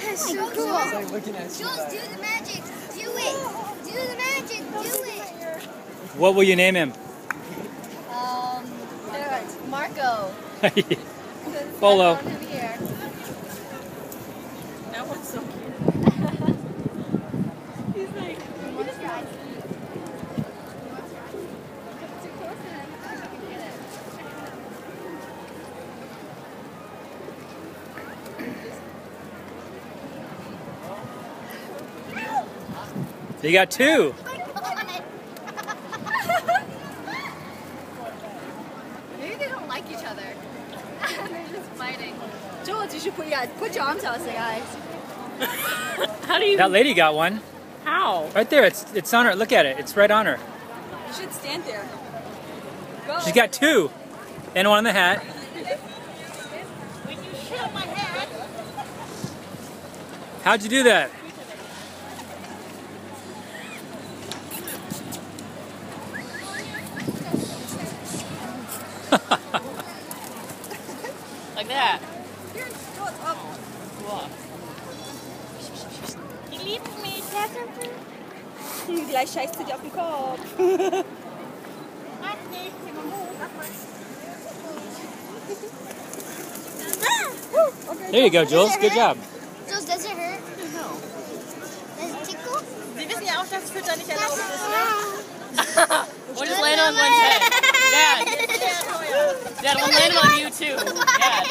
That's so cool. It's like looking at you. Jules, do the magic. Do it. Do the magic. Do it. What will you name him? Marco. Polo. That one's so cute. He's like, So you got two. Maybe they don't like each other. They're just fighting. Jules, you should put your arms out, say guys. How do you? That lady got one. How? Right there. It's on her. Look at it. It's right on her. You should stand there. Go. She's got two. And one in the hat. When you shut my hat. How'd you do that? Like that. What? Die liebt mich. Gleich scheißt sie dir auf den Kopf. There you go, Jules. Good job. Jules, does it hurt? No. Does it tickle? Sie wissen ja auch, dass Füttern nicht erlaubt ist, ne? We'll just land on one's head. Dad. Dad, we'll land on you too. Dad.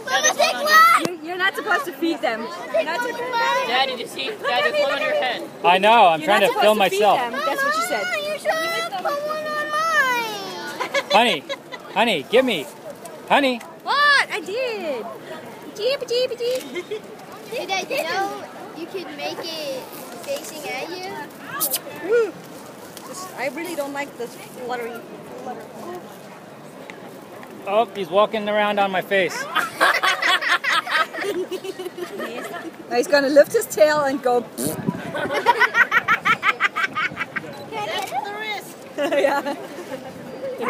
Dad, just land on you. You're not supposed to feed them. You're not supposed to Dad, did you see? Dad, just land on your head. I know. I'm You're trying not to supposed film to feed myself. them. That's what you said. You should put one on mine. Honey. Honey, give me. Honey. What? I did. Jeep. Did I know you could make it facing at you? I really don't like this fluttery. Oh, he's walking around on my face. Now he's going to lift his tail and go. That's the risk. Yeah. I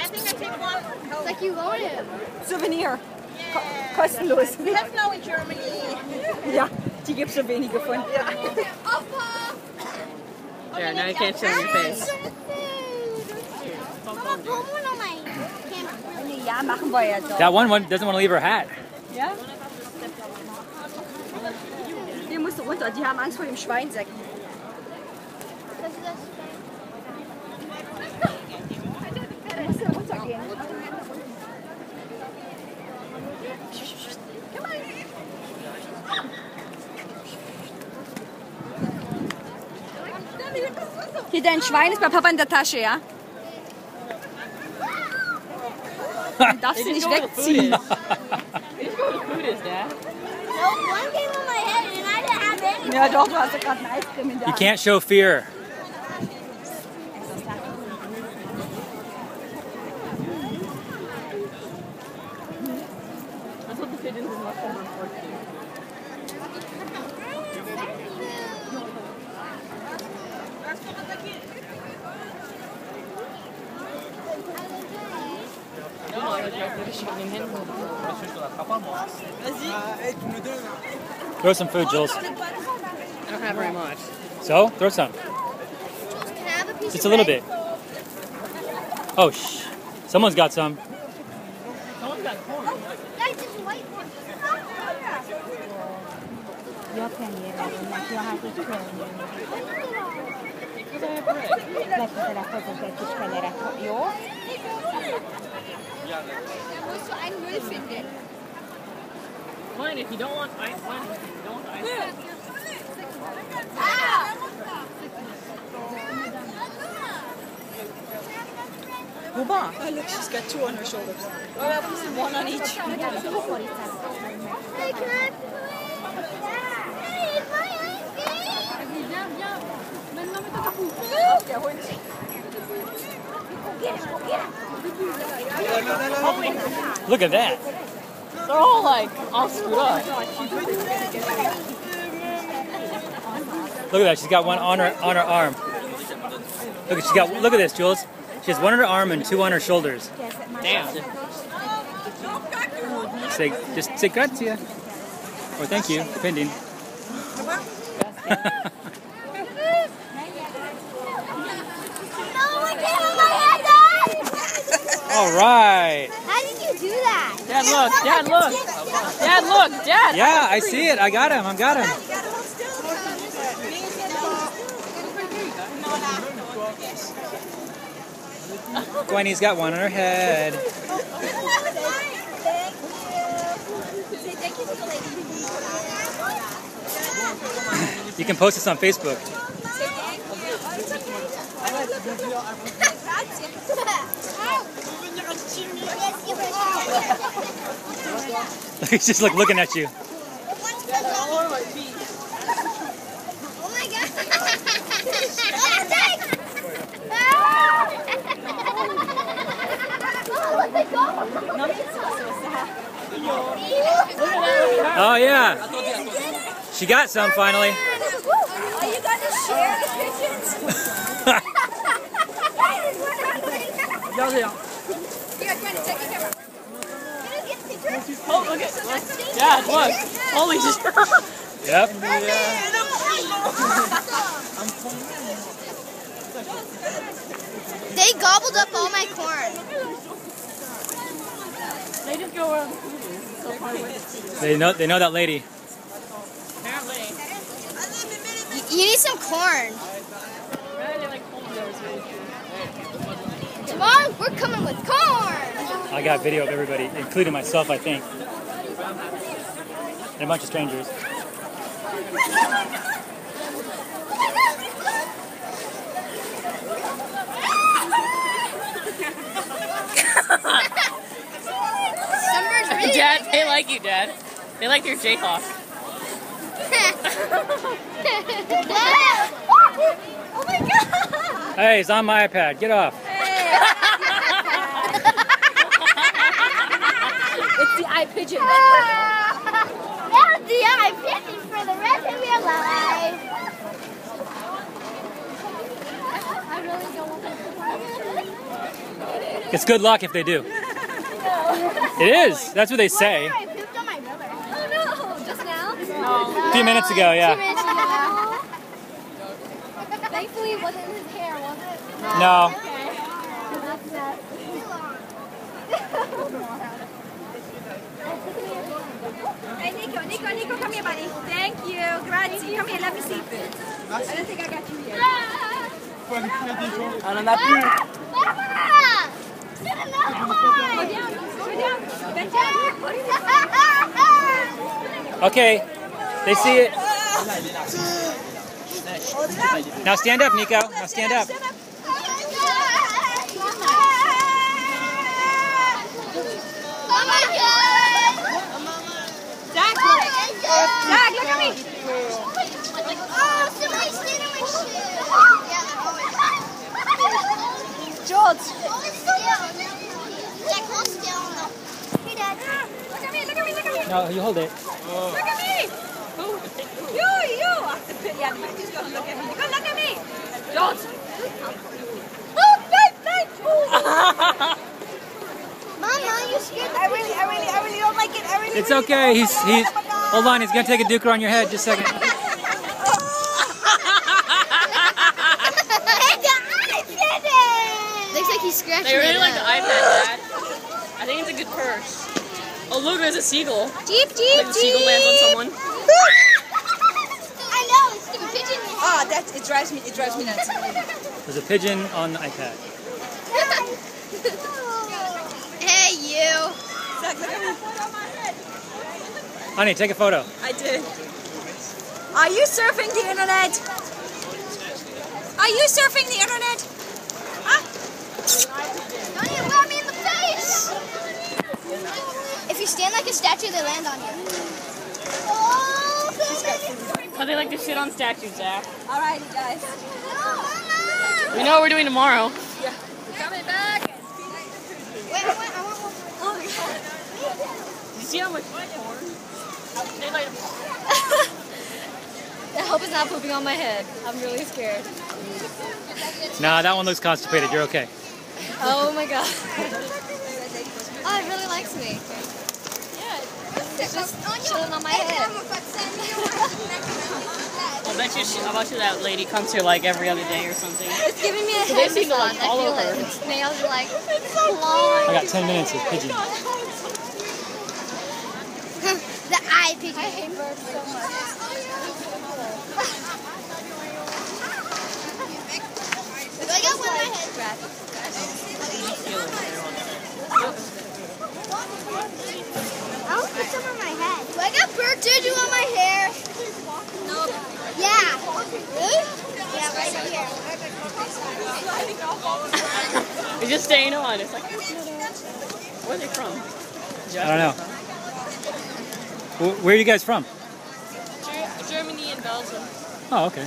think I take one. It's like you want him. Souvenir. Yeah. Kostenlos. We have snow in Germany. Ja, die gibt es so wenige von. There, now you can't show your face. Mama, put one on my camera. Ja, machen wir ja doch. That one doesn't want to leave her hat. Ja? Die musst du runter, die haben Angst vor dem Schweinsäck. Da musst du runtergehen. Hier, dein Schwein ist bei Papa in der Tasche, ja? Du darfst sie nicht wegziehen. Food is, Dad. No, one came on my head and I didn't have any. Ja doch, du hast ja gerade ein Eiscreme in der You Hand. can't show fear. That's what the pigeons in Luxembourg for. Throw some food, Jules. I don't have very much. So, throw some. Jules, can I have a piece Just of a little bread? bit. Oh, shh. Someone's got some. Someone's got corn. Guys, there's white one. Jag tänker att jag har inte kvar Because I have bread. Därför att jag får spela rätt. Jo. Da musst du einen Müll finden. Fine, if you don't want ice, fine. If you don't want ice. Wobei? Oh, look, she's got two on her shoulders. Oh, one on each. Hey, can I? Hey, it's my ice cream. Der Hund. Look at that. They're all like all screwed up. Look at that. She's got one on her arm. Look at this, Jules. She has one on her arm and two on her shoulders. Damn. just say grazie. Or thank you, depending. All right. How did you do that? Dad, look. Dad, look. Dad, look. Dad. Yeah, I see it. I got him. Gwenny's got one on her head. You can post this on Facebook. He's just like looking at you. Oh my god! Oh yeah. She got some finally. Are you going to share the pigeons? Here, Gwen, take the camera. Oh, look at Dad, look. Holy shit. Yep. They gobbled up all my corn. They just go around. So far away. They know that lady. Apparently. You need some corn. Tomorrow we're coming with corn. I got video of everybody, including myself, I think. And a bunch of strangers. Dad, they like you, Dad. They like your Jayhawk. Oh my god! Hey, it's on my iPad. Get off. It's the eye pigeon. That's the eye pigeon for the rest of your life. I really don't want to. It's good luck if they do. It is. That's what they say. I pooped on my brother. Oh no! Just now? A few minutes ago, yeah. 2 minutes ago. Thankfully, it wasn't his hair, was it? No. Hey, Nico, come here, buddy. Thank you. Grazie. Come here, let me see. I don't think I got you here. On en a plus. Get another one! Bend down. Okay. They see it. Now stand up, Nico. Now stand up. Oh my god! Zach, look at me. Oh, somebody stayed in my shoe. George. Jack, hold still. Hey, Dad. Look at me. No, you hold it. Look at me. You. Yeah, just go look at me. Go look at me. George. Oh, thank you. Mama, you scared me. I really don't like it. It's okay. He's. Hold on. He's gonna take a duker on your head. Just a second. Looks like he's scratching. They really it like the up. iPad, Dad. I think it's a good purse. Oh, look, there's a seagull. Jeep. Like the seagull lands on someone. I know, it's stupid pigeon. Oh, it drives me nuts. There's a pigeon on the iPad. Hey, you. Zach, look at me. Honey, take a photo. I did. Are you surfing the internet? Are you surfing the internet? Huh? Don't even rub me in the face. If you stand like a statue, they land on you. Oh, they like to shit on statues, Zach. Alright, guys. We know what we're doing tomorrow. Yeah. Coming back. Wait, I want one. Oh my god. Did you see how much corn? They like. I hope it's not pooping on my head. I'm really scared. Nah, that one looks constipated. You're okay. Oh my god. Oh, it really likes me. Yeah. It's just chilling on my head. I bet you that lady comes here like every other day or something. It's giving me a They head seem to like massage. I follow feel her. it. Its nails are like clawing. I got 10 minutes of pigeon. The eye pigeon. I hate birds so much. I got one in my head. I want to put some on my head. Do I got bird juju on my hair? No. Yeah. Really? Yeah, right here. It's just staying on. It's like, where are they from? I don't know. Where are you guys from? Germany and Belgium. Oh, okay.